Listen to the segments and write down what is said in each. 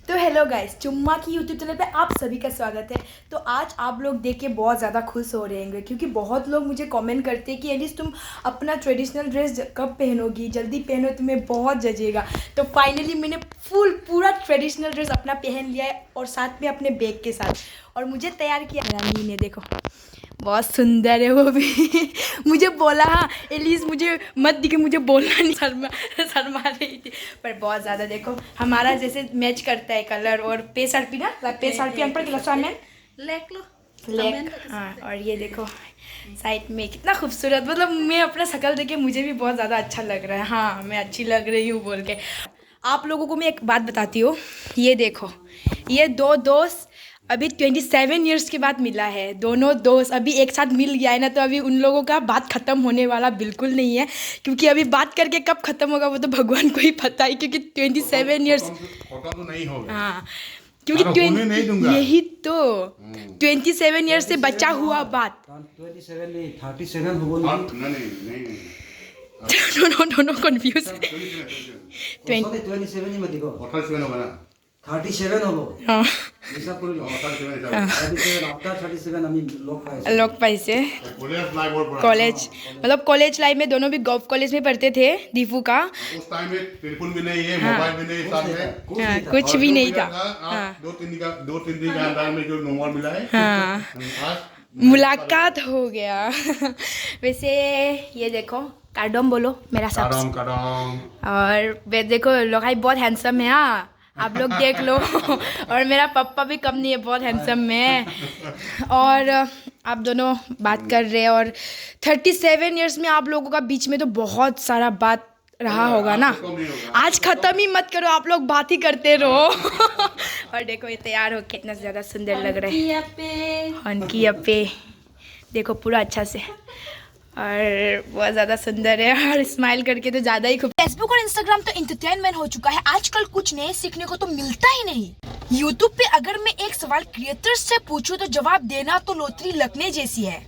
तो hello guys, चुम्मा की यूट्यूब चैनल पे आप सभी का स्वागत है। तो आज आप लोग देख के बहुत ज़्यादा खुश हो रहे होंगे क्योंकि बहुत लोग मुझे कमेंट करते हैं कि एलिस तुम अपना ट्रेडिशनल ड्रेस कब पहनोगी, जल्दी पहनो, तुम्हें बहुत जचेगा। तो फाइनली मैंने पूरा ट्रेडिशनल ड्रेस अपना पहन लिया है और साथ में अपने बैग के साथ, और मुझे तैयार किया मेरा नी ने। देखो बहुत सुंदर है वो भी। मुझे बोला, हाँ एलिस मुझे मत दिखे, मुझे बोलना नहीं, शर्मा रही थी, पर बहुत ज़्यादा देखो हमारा जैसे मैच करता है कलर। और पेसरपी ना, पेसरपी हम पर मैन लेक लो लेक। हाँ, और ये देखो साइड में कितना खूबसूरत, मतलब मैं अपना शक्ल देख के मुझे भी बहुत ज़्यादा अच्छा लग रहा है। हाँ मैं अच्छी लग रही हूँ बोल के। आप लोगों को मैं एक बात बताती हूँ, ये देखो ये दो दोस्त अभी 27 ईयर्स के बाद मिला है। दोनों दोस्त अभी एक साथ मिल गया है ना, तो अभी उन लोगों का बात ख़त्म होने वाला बिल्कुल नहीं है, क्योंकि अभी बात करके कब ख़त्म होगा वो तो भगवान को ही पता है। क्योंकि 27 ईयर्स तो नहीं होगा। हाँ, क्योंकि यही तो 27 ईयर्स से बचा हुआ बात। 27 नहीं 37 हो गई। नहीं दोनों कंफ्यूज। 27 ही मत देखो, 27 होगा ना, 37 হলো। हाँ হিসাব করে লো। 37 आफ्टर 37 আমি लोग पैसे कॉलेज कॉलेज, मतलब कॉलेज लाइफ में दोनों भी गॉल्फ कॉलेज में पढ़ते थे दीपू का। उस टाइम में टेलीफोन भी नहीं है, मोबाइल भी नहीं साथ में। हाँ, कुछ भी नहीं था। हाँ, दो तीन दिन के अंदर में जो नंबर मिला है। हाँ, आज मुलाकात हो गया। वैसे ये देखो कार्डम बोलो मेरा सब। कदम और वे देखो लोगाई बहुत हैंडसम है। हाँ आप लोग देख लो। और मेरा पापा भी कम नहीं है, बहुत हैंडसम है। और आप दोनों बात कर रहे हैं, और 37 इयर्स में आप लोगों का बीच में तो बहुत सारा बात रहा होगा ना। आज ख़त्म ही मत करो, आप लोग बात ही करते रहो। और देखो ये तैयार हो कितना ज़्यादा सुंदर लग रहा है। हनकी अपे देखो पूरा अच्छा से, और बहुत ज़्यादा सुंदर है, और स्माइल करके तो ज़्यादा ही खूब। फेसबुक और इंस्टाग्राम तो इंटरटेनमेंट हो चुका है आजकल, कुछ नए सीखने को तो मिलता ही नहीं। यूट्यूब पे अगर मैं एक सवाल क्रिएटर्स से पूछूं तो जवाब देना तो लोटरी लगने जैसी है।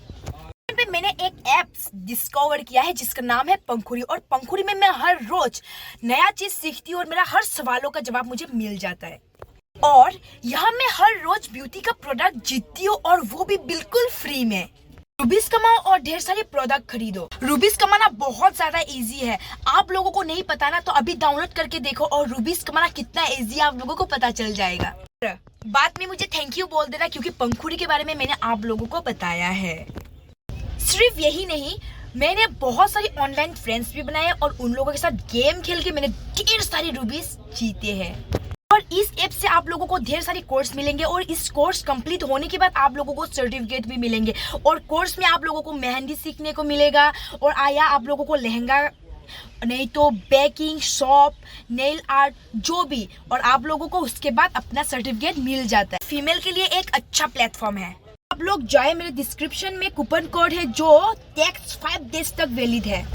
पे मैंने एक ऐप डिस्कवर किया है जिसका नाम है पंखुरी, और पंखुरी में मैं हर रोज नया चीज सीखती हूँ और मेरा हर सवालों का जवाब मुझे मिल जाता है। और यहाँ मैं हर रोज ब्यूटी का प्रोडक्ट जीतती हूँ, और वो भी बिल्कुल फ्री में। रूबीज कमाओ और ढेर सारे प्रोडक्ट खरीदो। रूबीज कमाना बहुत ज्यादा इजी है, आप लोगों को नहीं पता ना, तो अभी डाउनलोड करके देखो, और रूबीज कमाना कितना इजी है आप लोगों को पता चल जाएगा। बाद में मुझे थैंक यू बोल देना, क्योंकि पंखुड़ी के बारे में मैंने आप लोगों को बताया है। सिर्फ यही नहीं, मैंने बहुत सारी ऑनलाइन फ्रेंड्स भी बनाए, और उन लोगों के साथ गेम खेल के मैंने ढेर सारी रूबीज जीते हैं। और इस ऐप से आप लोगों को ढेर सारे कोर्स मिलेंगे, और इस कोर्स कंप्लीट होने के बाद आप लोगों को सर्टिफिकेट भी मिलेंगे। और कोर्स में आप लोगों को मेहंदी सीखने को मिलेगा, और आया आप लोगों को लहंगा, नहीं तो बेकिंग, शॉप, नेल आर्ट, जो भी, और आप लोगों को उसके बाद अपना सर्टिफिकेट मिल जाता है। फीमेल के लिए एक अच्छा प्लेटफॉर्म है। आप लोग जाए, मेरे डिस्क्रिप्शन में कूपन कोड है जो टैक्स 5 डेज तक वैलिड है,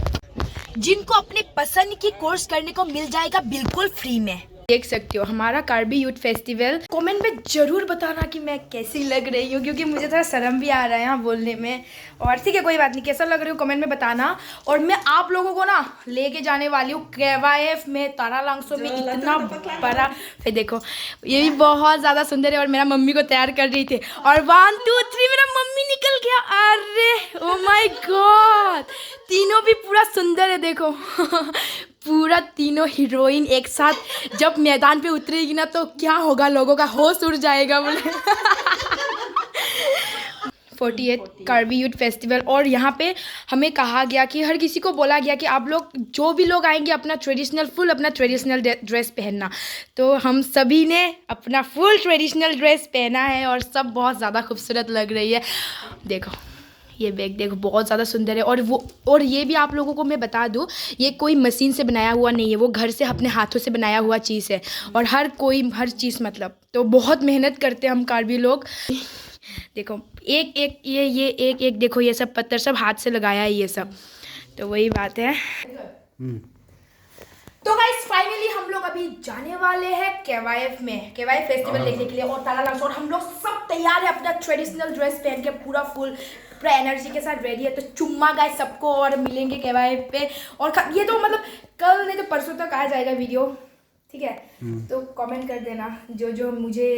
जिनको अपने पसंद की कोर्स करने को मिल जाएगा बिल्कुल फ्री में। देख सकते हो हमारा कार्बी यूथ फेस्टिवल। कमेंट में जरूर बताना कि मैं कैसी लग रही हूँ, क्योंकि मुझे थोड़ा शर्म भी आ रहा है यहाँ बोलने में। और ठीक है कोई बात नहीं, कैसा लग रही हूँ कमेंट में बताना। और मैं आप लोगों को ना लेके जाने वाली हूँ KYF में, तारा लांगसो में, इतना बड़ा। फिर देखो ये भी बहुत ज़्यादा सुंदर है, और मेरा मम्मी को तैयार कर रही थी, और 1 2 3 मेरा मम्मी निकल गया। अरे ओ माय गॉड, तीनों भी पूरा सुंदर है देखो। पूरा तीनों हीरोइन एक साथ जब मैदान पे उतरेगी ना, तो क्या होगा, लोगों का होश उड़ जाएगा बोले। 48 कार्बी यूथ फेस्टिवल। और यहाँ पे हमें कहा गया कि हर किसी को बोला गया कि आप लोग जो भी लोग आएंगे अपना ट्रेडिशनल ड्रेस पहनना। तो हम सभी ने अपना फुल ट्रेडिशनल ड्रेस पहना है, और सब बहुत ज़्यादा खूबसूरत लग रही है। देखो ये बैग देखो बहुत ज़्यादा सुंदर है। और ये भी आप लोगों को मैं बता दूँ, ये कोई मशीन से बनाया हुआ नहीं है, वो घर से अपने हाथों से बनाया हुआ चीज़ है। और हर चीज़ मतलब तो बहुत मेहनत करते हैं हम कार्बी लोग। देखो एक एक देखो, ये सब पत्थर सब हाथ से लगाया है ये सब, तो वही बात है। तो गाइस फाइनली हम लोग अभी जाने वाले हैं KYF में, KYF फेस्टिवल देखने के लिए, और ताला लांगसो, और हम लोग सब तैयार है अपना ट्रेडिशनल ड्रेस पहन के, पूरा एनर्जी के साथ रेडी है। तो चुम्मा गाइस सबको, और मिलेंगे KYF पे। और ये तो मतलब कल नहीं तो परसों तक आ जाएगा वीडियो, ठीक है। तो कमेंट कर देना जो जो मुझे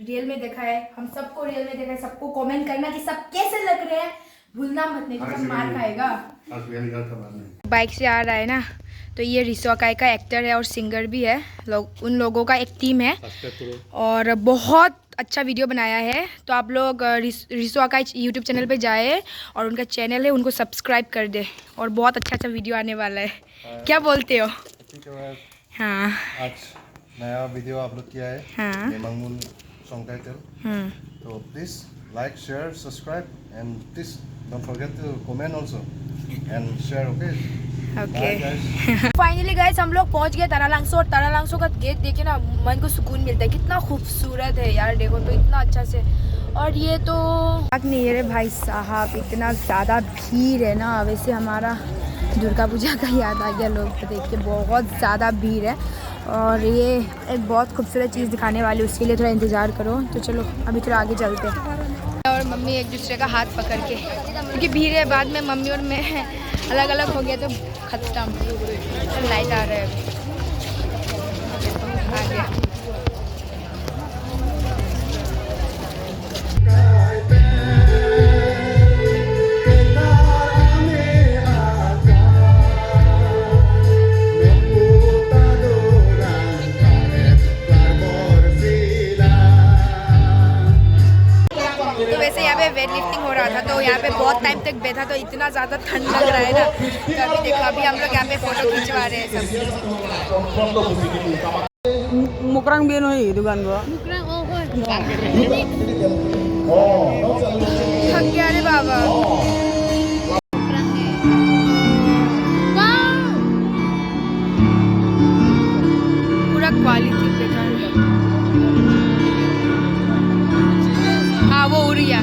रियल में देखा है, हम सबको रियल में देखा है, सबको कमेंट करना कि सब कैसे लग रहे हैं, भूलना मत, नहीं तो सब मार खाएगा। बाइक से आ रहा है ना, तो ये रिसोकाई का एक्टर है और सिंगर भी है, उन लोगों का एक टीम है और बहुत अच्छा वीडियो बनाया है। तो आप लोग रिसोकाई यूट्यूब चैनल पे जाए और उनका चैनल है, उनको सब्सक्राइब कर दे और बहुत अच्छा अच्छा वीडियो आने वाला है। क्या बोलते हो? हाँ, आज नया वीडियो अपलोड किया है। हाँ। मेमांगमुन सॉन्ग टाइटल। तो please like, share, subscribe and please don't forget to comment also and share. Okay. Finally guys हम लोग पहुंच गए तारालांगसो, और तारालांगसो का गेट देखे ना मन को सुकून मिलता है। कितना खूबसूरत है यार, देखो तो इतना अच्छा से। और ये तो नहीं है रे भाई साहब, इतना ज़्यादा भीड़ है ना। वैसे हमारा दुर्गा पूजा का याद आ गया, लोग को देख के बहुत ज़्यादा भीड़ है। और ये एक बहुत खूबसूरत चीज़ दिखाने वाली, उसके लिए थोड़ा इंतज़ार करो। तो चलो अभी थोड़ा आगे चलते हैं। और मम्मी एक दूसरे का हाथ पकड़ के, क्योंकि भीड़ है, बाद में मम्मी और मैं अलग अलग हो गया तो खत्म। लाइट आ रहा है, आ गया। तो वैसे यहाँ पे वेट लिफ्टिंग हो रहा था, तो यहाँ पे बहुत टाइम तक बैठा, तो इतना ज़्यादा ठंड लग रहा है ना। तो अभी देखो, अभी हम लोग यहाँ पे फोटो खिंचवा रहे हैं सब। Mukrang biyen hoy dugan gua. थक गया रे बाबा। पूरा क्वालिटी बेकार है। हाँ वो उड़ गया।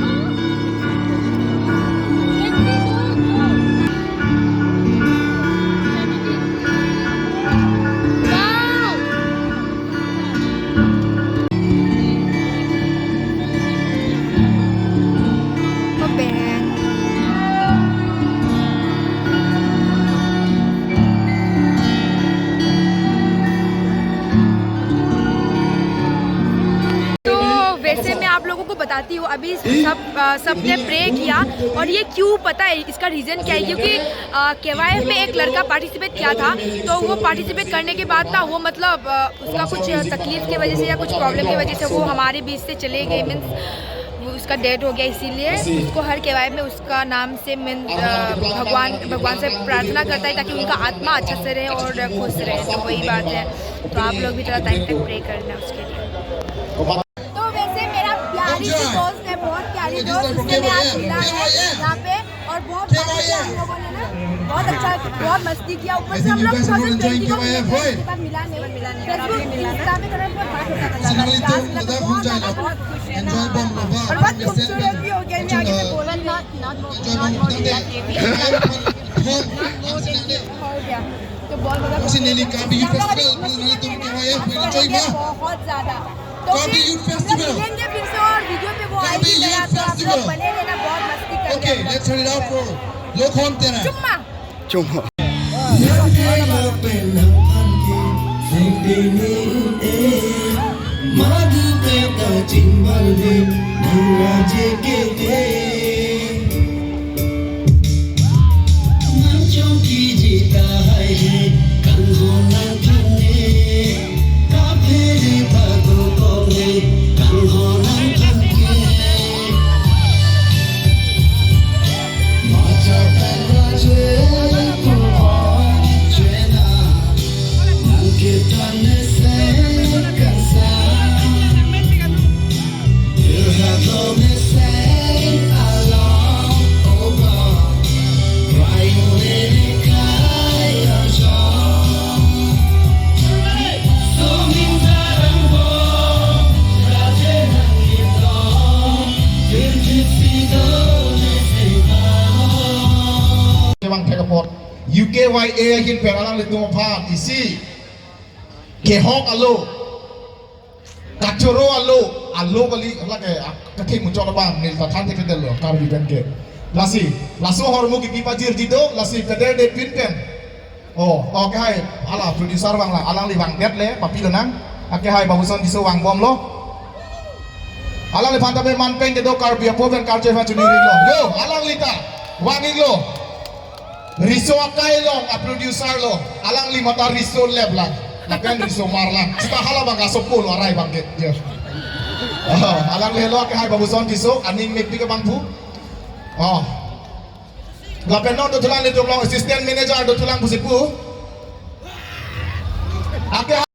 वैसे मैं आप लोगों को बताती हूँ, अभी सबने प्रे किया, और ये क्यों पता है, इसका रीज़न क्या है, क्योंकि केवाईएफ में एक लड़का पार्टिसिपेट किया था। तो वो पार्टिसिपेट करने के बाद ना, वो मतलब उसका कुछ तकलीफ की वजह से या कुछ प्रॉब्लम की वजह से वो हमारे बीच से चले गए, मीन्स उसका डेथ हो गया। इसीलिए उसको हर केवाईएफ में उसका नाम से भगवान से प्रार्थना करता है, ताकि उनका आत्मा अच्छा से रहे और खुश रहे। तो वही बात है, तो आप लोग भी थोड़ा टाइम तक प्रे करना उसके लिए। दोस्त है, बहुत प्यारी दोस्त, उससे मैं आज मिला है यहाँ पे, और बहुत हम लोगों ने ना बहुत अच्छा, बहुत मस्ती किया। ऊपर से हम लोग 2020 को मिला नहीं, बहुत खुश है ना, और बहुत खूबसूरत भी हो गया। मैं आगे से बोला हो गया, तो बहुत ज़्यादा। तो मिलेंगे फिर से, और वीडियो पे वो आएगी मेरा, तो आप लोग बने रहना, बहुत मस्ती करेंगे। चुम्मा चुम्मा। UKYA kin peralang litung phat isi kehok alo kachoro alo kali lage kathik muchok bang nil tathan thik del lo kar biben ke laso hormu ki pipajir jido lasi kader de pinpen Oh, oke hai. Ala producer bang lah. Alang li bang det le, papi lo nang. Oke hai babusan diso wang bom lo. Alang li pantabe manpeng ke do kar bia poven kar chefa chuni ring lo. Yo, alang li ta. Wanging lo. Riso akai lo, a producer lo. Alang li mata riso leb lang. Napen riso mar lang. Kita hala bang asopul warai bang get. Yo. Alang li lo ke hai babusan diso aning mek ke bang pu. Oh. Lapen no do tulang le do long assistant manager do tulang busipu. Ake